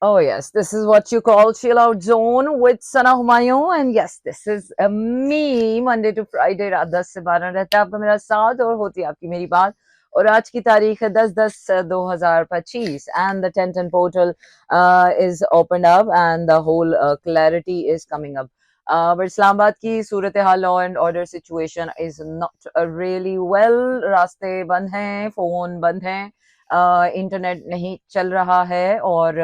Oh yes, this is what you call chill out zone with Sana Humayun, and yes, this is me Monday to Friday रात 10 से 12 रहता है आपका मेरा साथ और होती है आपकी मेरी बात। और आज की तारीख है 10/10/2025 and the 1010 portal is opened up and the whole clarity is coming up. But Islamabad की सूरत हाल law and order situation is not really well. रास्ते बंद हैं, फोन बंद हैं, इंटरनेट नहीं चल रहा है और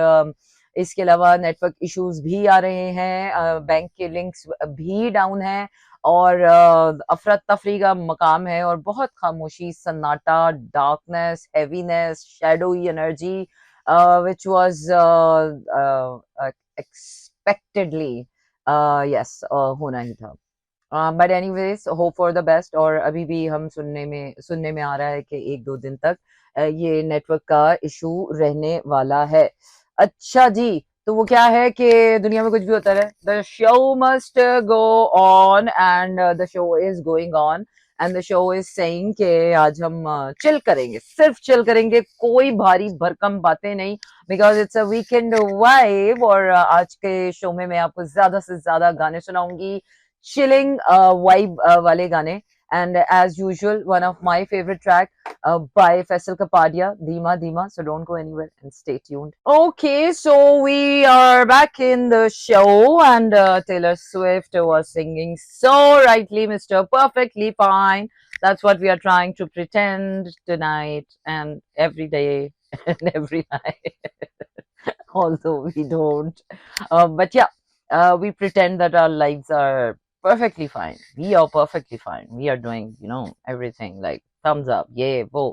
इसके अलावा नेटवर्क इश्यूज भी आ रहे हैं, बैंक के लिंक्स भी डाउन हैं और अफरा तफरी का मकाम है और बहुत खामोशी, सन्नाटा, darkness, heaviness, shadowy energy which was expectedly yes होना ही था। But anyways hope for the best. और अभी भी हम सुनने में आ रहा है कि 1-2 दिन तक ये नेटवर्क का इशू रहने वाला है। अच्छा जी, तो वो क्या है कि दुनिया में कुछ भी होता है, the show must go on and the show is going on and the show is saying कि आज हम चिल करेंगे, सिर्फ चिल करेंगे, कोई भारी भरकम बातें नहीं, because it's a weekend vibe. और आज के शो में मैं आपको ज्यादा से ज्यादा गाने सुनाऊंगी, chilling vibe wale gaane. And as usual, one of my favorite track by Faisal Kapadia, Dima Dima. So don't go anywhere and stay tuned. Okay, so we are back in the show, and Taylor Swift was singing so rightly, Mr. Perfectly Fine. That's what we are trying to pretend tonight and every day and every night. Although we don't. But yeah, we pretend that our lives are perfectly fine. We are perfectly fine. We are doing, everything like thumbs up, ये वो।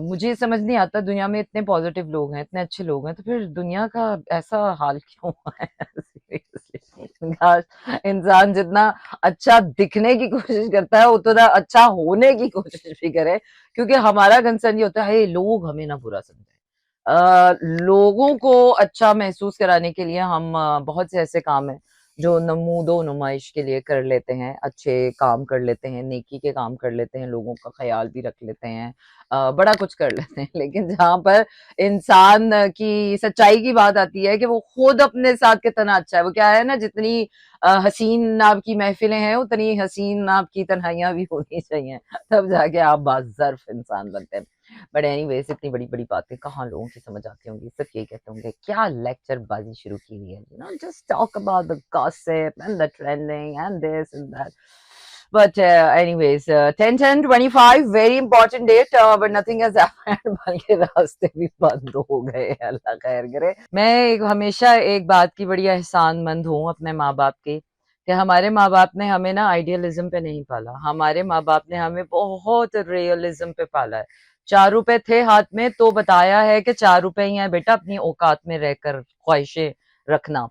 मुझे समझ नहीं आता, दुनिया में इतने positive लोग हैं, इतने अच्छे लोग हैं, तो फिर दुनिया का ऐसा हाल क्यों हुआ है? Seriously. काश इंसान जितना अच्छा दिखने की कोशिश करता है उतना अच्छा होने की कोशिश भी करे, क्योंकि हमारा कंसर्न ये होता है लोग हमें ना बुरा समझे। लोगों को अच्छा महसूस कराने के लिए हम बहुत से ऐसे काम हैं जो नमूदो नुमाइश के लिए कर लेते हैं, अच्छे काम कर लेते हैं, नेकी के काम कर लेते हैं, लोगों का ख्याल भी रख लेते हैं, बड़ा कुछ कर लेते हैं। लेकिन जहाँ पर इंसान की सच्चाई की बात आती है कि वो खुद अपने साथ कितना अच्छा है, वो क्या है ना, जितनी हसीन आपकी महफिलें हैं उतनी हसीन आपकी तन्हाइयां भी होनी चाहिए, तब जाके आप बाज़र्फ इंसान बनते हैं। बट एनीवेज इतनी बड़ी बड़ी बातें कहाँ लोगों की समझ आती होंगी, सिर्फ यही कहते होंगे क्या लेक्चर बाजी शुरू की हुई है, just talk about the gossip and the trending and this and that. But anyways, 10/10/25 very important date, but nothing has happened. बल्कि रास्ते भी बंद हो गए, अल्लाह खैर करे। मैं हमेशा एक बात की बड़ी एहसानमंद हूँ अपने माँ बाप की, कि हमारे माँ बाप ने हमें ना आइडियलिज्म पे नहीं पाला, हमारे माँ बाप ने हमें बहुत रियलिज्म पे पाला है। 4 रुपए थे हाथ में तो बताया है कि 4 रुपए ही हैं बेटा, अपनी औकात में रहकर ख्वाहिशें रखना।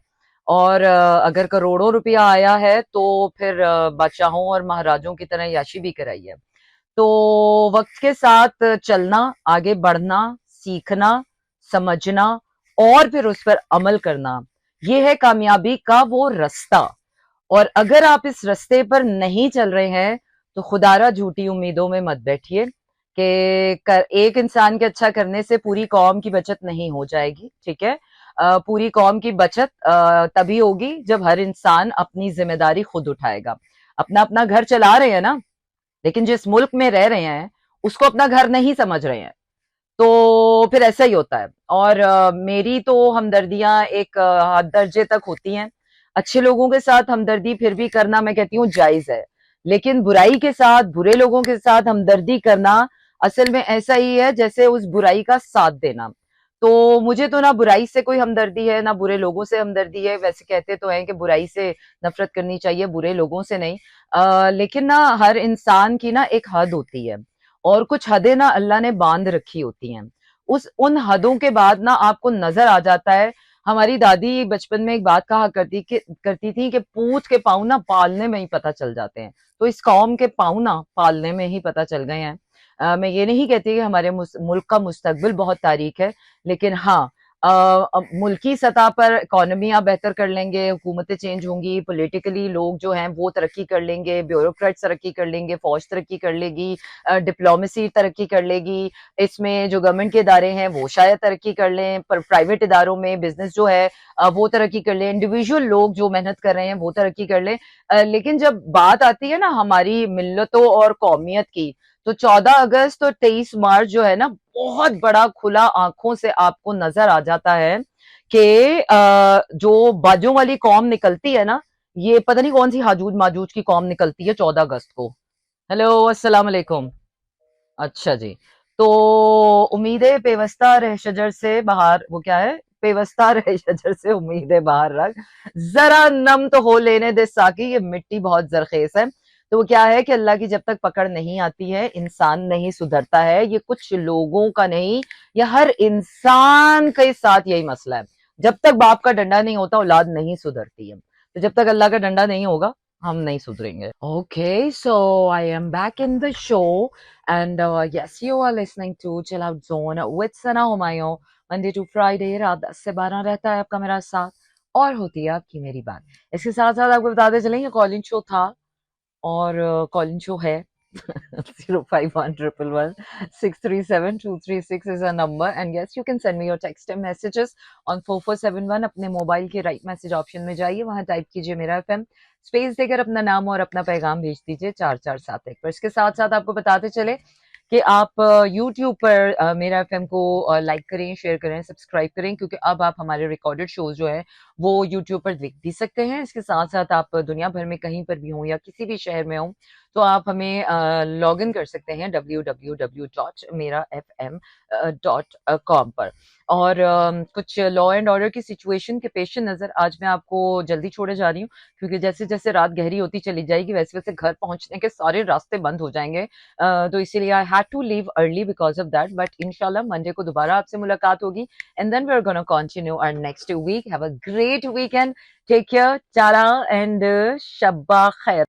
और अगर करोड़ों रुपया आया है तो फिर बादशाहों और महाराजों की तरह याशी भी कराई है। तो वक्त के साथ चलना, आगे बढ़ना, सीखना, समझना और फिर उस पर अमल करना, ये है कामयाबी का वो रास्ता। और अगर आप इस रास्ते पर नहीं चल रहे हैं तो खुदारा झूठी उम्मीदों में मत बैठिए कि एक इंसान के अच्छा करने से पूरी कौम की बचत नहीं हो जाएगी, ठीक है। पूरी कौम की बचत तभी होगी जब हर इंसान अपनी जिम्मेदारी खुद उठाएगा। अपना अपना घर चला रहे हैं ना, लेकिन जिस मुल्क में रह रहे हैं उसको अपना घर नहीं समझ रहे हैं, तो फिर ऐसा ही होता है। और मेरी तो हमदर्दियां एक हद दर्जे तक होती हैं। अच्छे लोगों के साथ हमदर्दी फिर भी करना मैं कहती हूँ जायज है, लेकिन बुराई के साथ, बुरे लोगों के साथ हमदर्दी करना असल में ऐसा ही है जैसे उस बुराई का साथ देना। तो मुझे तो ना बुराई से कोई हमदर्दी है ना बुरे लोगों से हमदर्दी है। वैसे कहते तो हैं कि बुराई से नफरत करनी चाहिए, बुरे लोगों से नहीं। लेकिन ना हर इंसान की ना एक हद होती है और कुछ हदें ना अल्लाह ने बांध रखी होती हैं। उन हदों के बाद ना आपको नजर आ जाता है। हमारी दादी बचपन में एक बात कहा करती थी कि पूत के पाँव ना पालने में ही पता चल जाते हैं। तो इस कौम के पाँव ना पालने में ही पता चल गए हैं। मैं ये नहीं कहती कि हमारे मुल्क का मुस्तकबिल बहुत तारीक है, लेकिन हाँ, मुल्की सतह पर इकोनॉमियाँ बेहतर कर लेंगे, हुकूमतें चेंज होंगी, पॉलिटिकली लोग जो हैं वो तरक्की कर लेंगे, ब्यूरोक्रेट्स तरक्की कर लेंगे, फौज तरक्की कर लेगी, डिप्लोमेसी तरक्की कर लेगी, इसमें जो गवर्नमेंट के इदारे हैं वो शायद तरक्की कर लें, पर प्राइवेट इदारों में बिजनेस जो है वो तरक्की कर लें, इंडिविजुअल लोग जो मेहनत कर रहे हैं वो तरक्की कर लें। लेकिन जब बात आती है ना हमारी मिल्लतों और कौमियत की, तो 14 अगस्त और 23 मार्च जो है ना बहुत बड़ा खुला आंखों से आपको नजर आ जाता है कि जो बाजू वाली कौम निकलती है ना, ये पता नहीं कौन सी हाजूज माजूज की कौम निकलती है 14 अगस्त को। हेलो, अस्सलाम वालेकुम। अच्छा जी। तो उम्मीदें पेवस्ता रह शजर से बाहर, वो क्या है, पेवस्ता रह शजर से उम्मीदें बाहर रख, जरा नम तो हो लेने दे साकी, ये मिट्टी बहुत जरखेज है। तो वो क्या है कि अल्लाह की जब तक पकड़ नहीं आती है इंसान नहीं सुधरता है। ये कुछ लोगों का नहीं, ये हर इंसान के साथ यही मसला है। जब तक बाप का डंडा नहीं होता औलाद नहीं सुधरती है, तो जब तक अल्लाह का डंडा नहीं होगा हम नहीं सुधरेंगे। Okay, so I am back in the show, and yes, you are listening to Chill Out Zone with Sana Humayun, Monday to Friday रात 10 से 12 रहता है आपका मेरा साथ, और होती है आपकी मेरी बात। इसके साथ साथ आपको बताते चलें ये कॉलिंग शो था और कॉलिंग शो है। 05111637236 is a number, and yes, you can send me your text and messages on 4471। अपने मोबाइल के राइट मैसेज ऑप्शन में जाइए, वहां टाइप कीजिए मेरा एफएम, स्पेस देकर अपना नाम और अपना पैगाम भेज दीजिए 4471 पर। इसके साथ साथ आपको बताते चले कि आप यूट्यूब पर मेरा एफएम को लाइक करें, शेयर करें, सब्सक्राइब करें, क्योंकि अब आप हमारे रिकॉर्डेड शोज जो है वो यूट्यूब पर देख भी सकते हैं। इसके साथ साथ आप दुनिया भर में कहीं पर भी हों या किसी भी शहर में हों, तो आप हमें लॉग इन कर सकते हैं www.merafm.com पर। और कुछ लॉ एंड ऑर्डर की सिचुएशन के पेश नज़र आज मैं आपको जल्दी छोड़े जा रही हूँ, क्योंकि जैसे जैसे रात गहरी होती चली जाएगी वैसे वैसे घर पहुंचने के सारे रास्ते बंद हो जाएंगे। तो इसीलिए I had to leave early because of that, but इंशाल्लाह मंडे को दोबारा आपसे मुलाकात होगी, and then we are gonna continue our next week. Have a great weekend, take care, tata and शब्बा खैर।